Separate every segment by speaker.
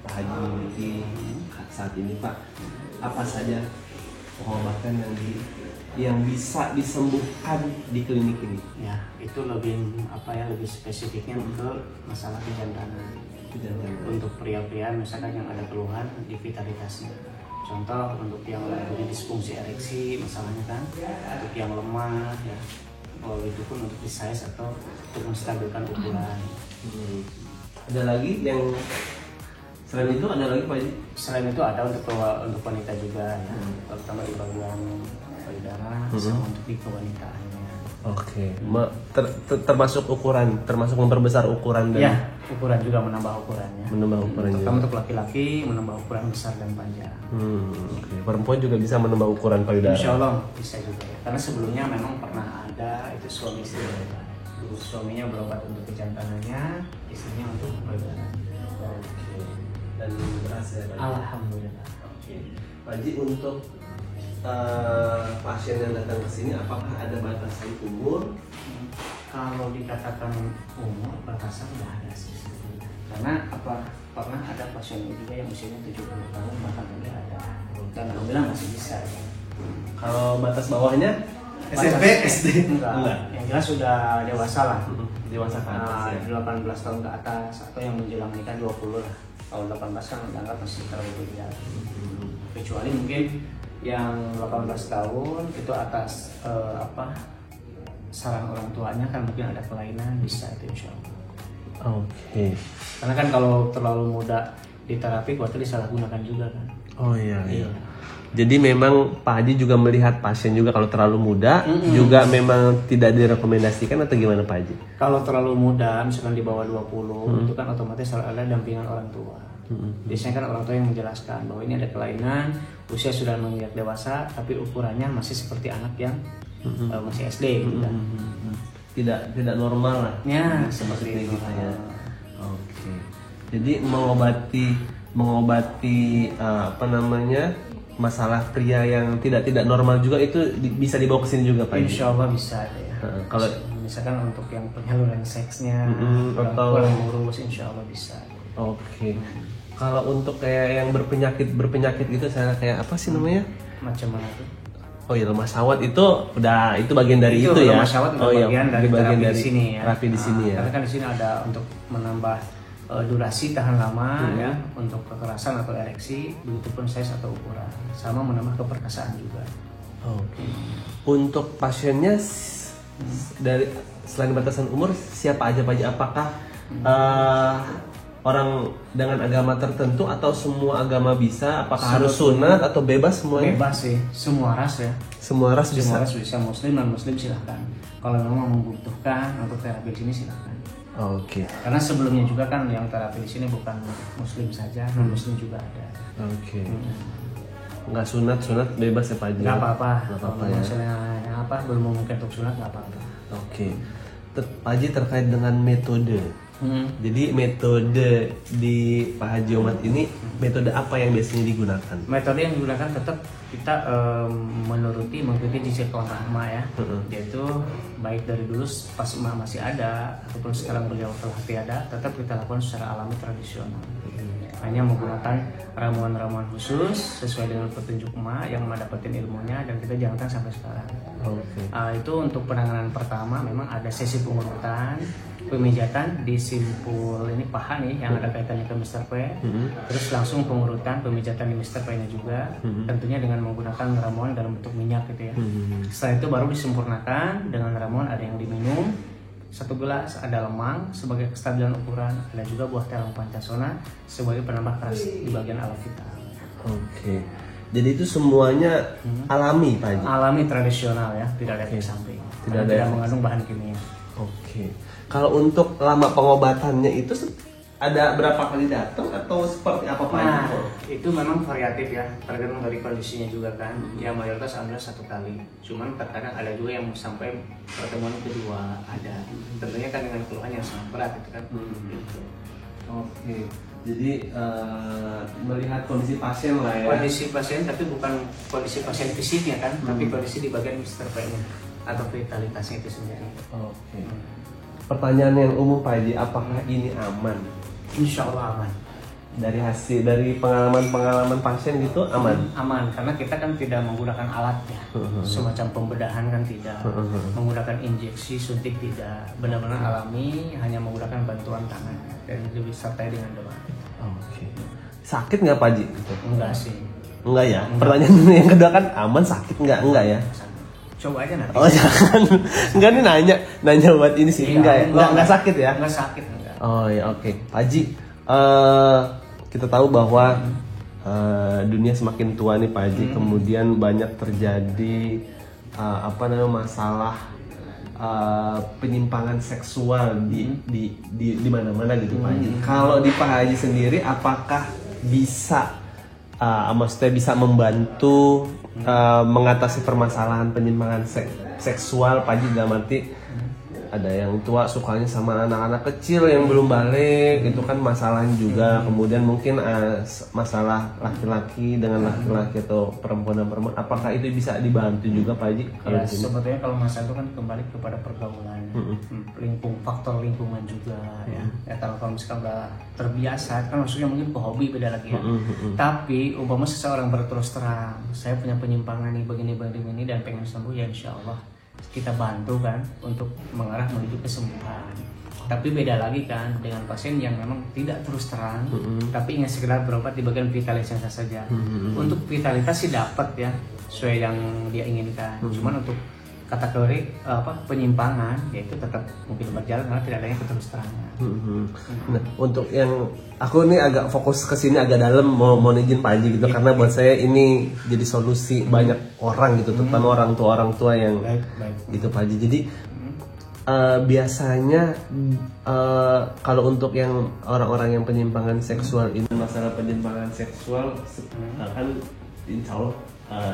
Speaker 1: Pak Haji miliki saat ini Pak, apa saja pengobatan yang bisa disembuhkan di klinik ini?
Speaker 2: Ya, itu lebih lebih spesifiknya untuk masalah kejantanan. Untuk pria-pria misalkan yang ada keluhan di vitalitasnya. Contoh untuk yang punya disfungsi ereksi masalahnya kan, untuk yang lemah ya. Itu pun untuk resize atau untuk menstabilkan ukuran.
Speaker 1: Ada lagi yang selain itu ada lagi Pak Haji?
Speaker 2: Selain itu ada untuk wanita juga ya, terutama di bagian payudara sama untuk di kewanitaannya.
Speaker 1: Oke, termasuk memperbesar ukuran dan
Speaker 2: ya, ukuran juga menambah ukurannya. Terutama untuk laki-laki menambah ukuran besar dan panjang.
Speaker 1: Okay. Perempuan juga bisa menambah ukuran payudara.
Speaker 2: Insya Allah bisa juga ya. Karena sebelumnya memang pernah ada itu suami istri. Dulu suaminya berobat untuk kejantanannya, istrinya untuk payudara.
Speaker 1: Oke. Dan berhasil.
Speaker 2: Alhamdulillah.
Speaker 1: Oke. Pak Haji, untuk pasien yang datang ke sini apakah ada batasan umur?
Speaker 2: Kalau dikatakan umur batasan nggak ada sih. Karena pernah ada pasien juga yang usianya 70 tahun bahkan udah ada. Dan alhamdulillah masih bisa. Ya.
Speaker 1: Kalau batas bawahnya
Speaker 2: SMP,
Speaker 1: SD?
Speaker 2: Enggak. Yang jelas sudah dewasa lah.
Speaker 1: Dewasa ke atas ya?
Speaker 2: 18 tahun ke atas atau yang menjelang nikah 20 lah. Kalau 18 kan dianggap masih terlalu ideal. Kecuali mungkin yang 18 tahun itu atas saran orang tuanya kan mungkin ada kelainan bisa itu insya Allah.
Speaker 1: Oke.
Speaker 2: Karena kan kalau terlalu muda di terapi berarti disalahgunakan juga kan.
Speaker 1: Oh iya. Jadi memang Pak Haji juga melihat pasien juga kalau terlalu muda juga memang tidak direkomendasikan atau gimana Pak Haji?
Speaker 2: Kalau terlalu muda misalkan di bawah 20 itu kan otomatis harus ada dampingan orang tua. Biasanya kan orang tua yang menjelaskan bahwa ini ada kelainan, usia sudah menginjak dewasa, tapi ukurannya masih seperti anak yang masih SD gitu kan.
Speaker 1: Tidak normal lah.
Speaker 2: Ya, seperti itu.
Speaker 1: Ya. Oke. Jadi mengobati masalah pria yang tidak normal juga itu bisa dibawa ke sini juga Pak.
Speaker 2: Insya Allah bisa ya.
Speaker 1: Kalau
Speaker 2: misalkan untuk yang penyaluran seksnya
Speaker 1: atau
Speaker 2: kurang urus, insya Allah bisa.
Speaker 1: Oke. Kalau untuk kayak yang berpenyakit gitu, saya kayak apa sih namanya?
Speaker 2: Macam mana tuh?
Speaker 1: Oh iya, lemah syahwat itu bagian dari itu ya.
Speaker 2: Lemah syahwat bagian dari terapi di sini ya.
Speaker 1: Terapi di sini ya.
Speaker 2: Karena kan di sini ada untuk menambah durasi tahan lama ya, untuk kekerasan atau ereksi, begitupun size atau ukuran, sama menambah keperkasaan juga.
Speaker 1: Oke. Untuk pasiennya dari selain batasan umur siapa aja Pak Haji? Apakah orang dengan agama tertentu atau semua agama bisa? Apakah harus sunat atau bebas semuanya?
Speaker 2: Bebas sih, semua ras ya.
Speaker 1: Semua ras bisa.
Speaker 2: Semua ras bisa, muslim non muslim silahkan. Kalau memang membutuhkan untuk terapi di sini silahkan.
Speaker 1: Oke.
Speaker 2: Karena sebelumnya juga kan yang terapi di sini bukan muslim saja, non muslim juga ada.
Speaker 1: Oke. Nggak sunat bebas ya Pak Haji?
Speaker 2: Nggak apa-apa.
Speaker 1: Ya.
Speaker 2: Misalnya belum mungkin untuk sunat nggak apa-apa.
Speaker 1: Oke. Pak Haji terkait dengan metode. Jadi metode di Pak Haji Omat ini metode apa yang biasanya digunakan?
Speaker 2: Metode yang digunakan tetap kita mengikuti disiplin emak ya, yaitu baik dari dulu pas emak masih ada ataupun sekarang beliau telah tiada, tetap kita lakukan secara alami tradisional. Hanya menggunakan ramuan-ramuan khusus sesuai dengan petunjuk emak yang mendapatkan ilmunya dan kita jalankan sampai sekarang. Itu untuk penanganan pertama memang ada sesi pengurutan, pemijatan di simpul ini paha nih yang ada kaitannya ke Mr. P, terus langsung pengurutan pemijatan di Mr. P-nya juga, tentunya dengan menggunakan ramuan dalam bentuk minyak gitu ya. Setelah itu baru disempurnakan dengan ramuan, ada yang diminum 1 gelas, ada lemang sebagai kestabilan ukuran, ada juga buah terang pancasona sebagai penambah keras di bagian alat vital.
Speaker 1: Oke. Jadi itu semuanya alami Pak Haji?
Speaker 2: Alami tradisional ya, tidak ada efek samping. Tidak mengandung bahan kimia.
Speaker 1: Oke. Kalau untuk lama pengobatannya itu ada berapa kali datang atau seperti apa Pak?
Speaker 2: Nah, itu memang variatif ya, tergantung dari kondisinya juga kan. Ya mayoritas adalah 1 kali. Cuman terkadang ada juga yang sampai pertemuan kedua ada. Tentunya kan dengan keluhan yang sangat berat itu kan. Gitu.
Speaker 1: Oke. Jadi melihat kondisi pasien lah ya.
Speaker 2: Kondisi pasien tapi bukan kondisi pasien fisiknya kan, tapi kondisi di bagian Mr. P-nya atau vitalitasnya itu sendiri.
Speaker 1: Oke. Pertanyaan yang umum Pak Haji, apakah ini aman?
Speaker 2: Insya Allah aman.
Speaker 1: dari pengalaman pasien gitu aman.
Speaker 2: Aman karena kita kan tidak menggunakan alat ya, semacam pembedahan kan tidak, menggunakan injeksi, suntik tidak, benar-benar alami, hanya menggunakan bantuan tangan dan disertai dengan doa.
Speaker 1: Oke. Sakit nggak Pak Haji?
Speaker 2: Enggak sih.
Speaker 1: Enggak ya. Pertanyaan yang kedua kan aman, sakit nggak ya?
Speaker 2: Coba aja nanti.
Speaker 1: Oh jangan, enggak nih nanya buat ini sih, enggak sakit ya?
Speaker 2: Enggak sakit enggak.
Speaker 1: Oh ya oke. Pak Haji, kita tahu bahwa dunia semakin tua nih Pak Haji, kemudian banyak terjadi masalah penyimpangan seksual di mana-mana gitu Pak Haji. Kalau di Pak Haji sendiri, apakah bisa maksudnya bisa membantu mengatasi permasalahan penyimpangan seksual Pak Haji, dalam arti ada yang tua sukanya sama anak-anak kecil yang belum balik, itu kan masalahnya juga. Kemudian mungkin masalah laki-laki dengan laki-laki atau perempuan dan perempuan, apakah itu bisa dibantu juga Pak Haji?
Speaker 2: Ya sebetulnya kalau masalah itu kan kembali kepada pergaulan, faktor lingkungan juga ya. Kalau misalkan udah terbiasa kan maksudnya mungkin ke hobi beda lagi ya. Tapi umpama seseorang berterus terang, saya punya penyimpangan nih begini dan pengen sembuh, ya insya Allah kita bantu kan untuk mengarah menuju kesembuhan. Tapi beda lagi kan dengan pasien yang memang tidak terus terang, tapi ingin sekedar berobat di bagian vitalitasnya saja. Untuk vitalitas sih dapat ya, sesuai yang dia inginkan. Cuman untuk kategori penyimpangan, yaitu tetap mungkin berjalan karena tidak adanya keterus terangan.
Speaker 1: Nah, untuk yang aku nih agak fokus ke sini agak dalam, mau izin Pak Haji gitu, karena buat saya ini jadi solusi banyak orang gitu, terutama orang tua yang gitu Pak Haji. Jadi biasanya kalau untuk yang orang-orang yang penyimpangan seksual ini, masalah penyimpangan seksual kan insya Allah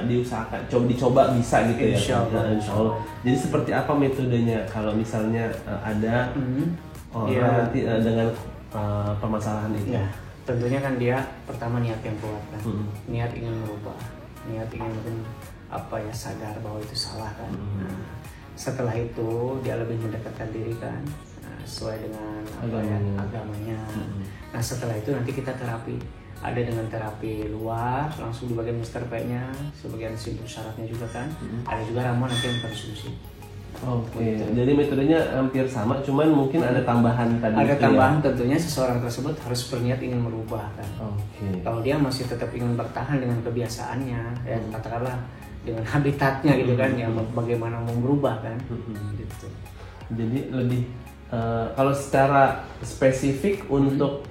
Speaker 1: diusahakan, dicoba bisa gitu ya. Insya Allah. Jadi seperti apa metodenya kalau misalnya ada orang nanti dengan permasalahan itu?
Speaker 2: Ya, tentunya kan dia pertama niat yang kuat kan, niat ingin merubah, niat ingin sadar bahwa itu salah kan. Nah, setelah itu dia lebih mendekatkan diri kan, sesuai dengan agamanya. Nah setelah itu nanti kita terapi. Ada dengan terapi luar langsung di bagian Mr. P-nya, sebagian simpul syaratnya juga kan. Ada juga ramuan nanti yang konsumsi.
Speaker 1: Oke. Jadi metodenya hampir sama, cuman mungkin ada tambahan tadi.
Speaker 2: Ada tambahan ya? Tentunya seseorang tersebut harus berniat ingin merubah kan. Kalau dia masih tetap ingin bertahan dengan kebiasaannya, ya katakanlah dengan habitatnya gitu kan, yang bagaimana mau merubah kan. Gitu.
Speaker 1: Jadi lebih kalau secara spesifik untuk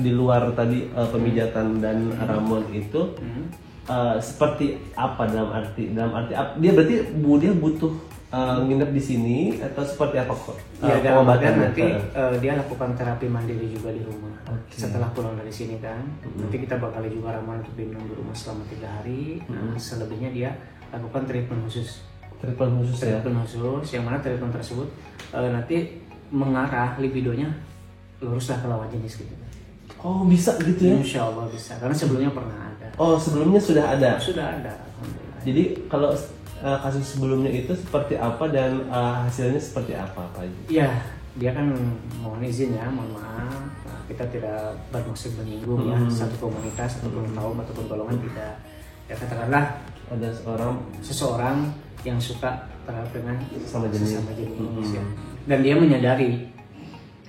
Speaker 1: di luar tadi pemijatan dan ramuan itu seperti apa, dalam arti dia berarti dia butuh nginep di sini atau seperti apa kok?
Speaker 2: Ya pengobatan nanti dia lakukan terapi mandiri juga di rumah. Setelah pulang dari sini kan, nanti kita bakal juga ramuan untuk diminum di rumah selama 3 hari. Nah, selebihnya dia lakukan treatment khusus. Treatment khusus, yang mana treatment tersebut nanti mengarah libidonya luruslah ke lawan jenis gitu.
Speaker 1: Oh bisa gitu ya?
Speaker 2: Insya Allah bisa, karena sebelumnya pernah ada.
Speaker 1: Oh sebelumnya sudah ada?
Speaker 2: Sudah ada, alhamdulillah.
Speaker 1: Jadi kalau kasus sebelumnya itu seperti apa dan hasilnya seperti apa Pak Haji?
Speaker 2: Iya, dia kan mohon izin ya, mohon maaf, kita tidak bermaksud menyinggung ya satu komunitas ataupun kaum ataupun golongan, tidak. Ya katakanlah ada seseorang yang suka terhadap dengan sesama jenis ya. Dan dia menyadari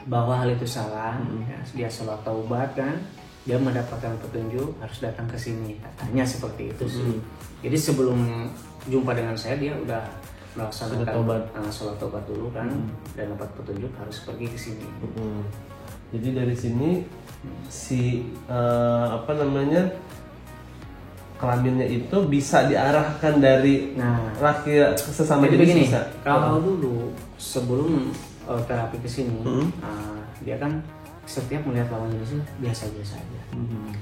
Speaker 2: bahwa hal itu salah, ya, dia sholat taubat kan, dia mendapatkan petunjuk harus datang ke sini, katanya seperti itu sih. Jadi sebelum jumpa dengan saya dia udah melaksanakan sholat taubat dulu kan, dan dapat petunjuk harus pergi ke sini.
Speaker 1: Jadi dari sini si kelaminnya itu bisa diarahkan dari laki sesama jenis. Bisa.
Speaker 2: Kalau dulu sebelum terapi kesini, dia kan setiap melihat lawan jenisnya biasa-biasa aja.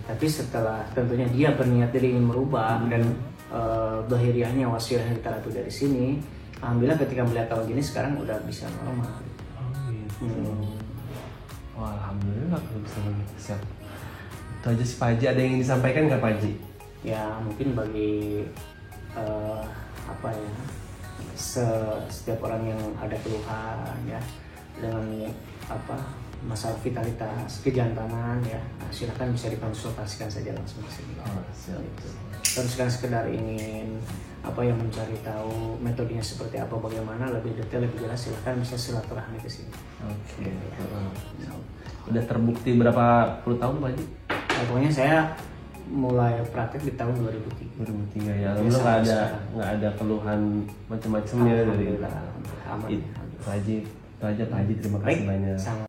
Speaker 2: Tapi setelah tentunya dia berniat diri ingin merubah dan bahiriahnya wasilah terapi dari sini, alhamdulillah ketika melihat lawan jenis sekarang udah bisa normal.
Speaker 1: Wah, alhamdulillah kalau bisa begitu. Siap. Itu aja sih Pak Haji, ada yang ingin disampaikan nggak Pak Haji?
Speaker 2: Ya mungkin bagi setiap orang yang ada keluhan ya dengan masalah vitalitas, kejantanan ya, nah, silakan bisa dikonsultasikan saja langsung ke sini. Kalau sekarang sekedar ingin apa yang mencari tahu metodenya seperti apa, bagaimana lebih detail lebih jelas, silakan bisa silaturahmi ke sini.
Speaker 1: Oke. Udah terbukti berapa puluh tahun Pak Haji?
Speaker 2: Nah, pokoknya saya mulai praktek di tahun 2003.
Speaker 1: 2003 ya. Alhamdulillah nggak ada keluhan macam-macamnya dari
Speaker 2: aman.
Speaker 1: Pak Haji. Pak Haji terima kasih banyak.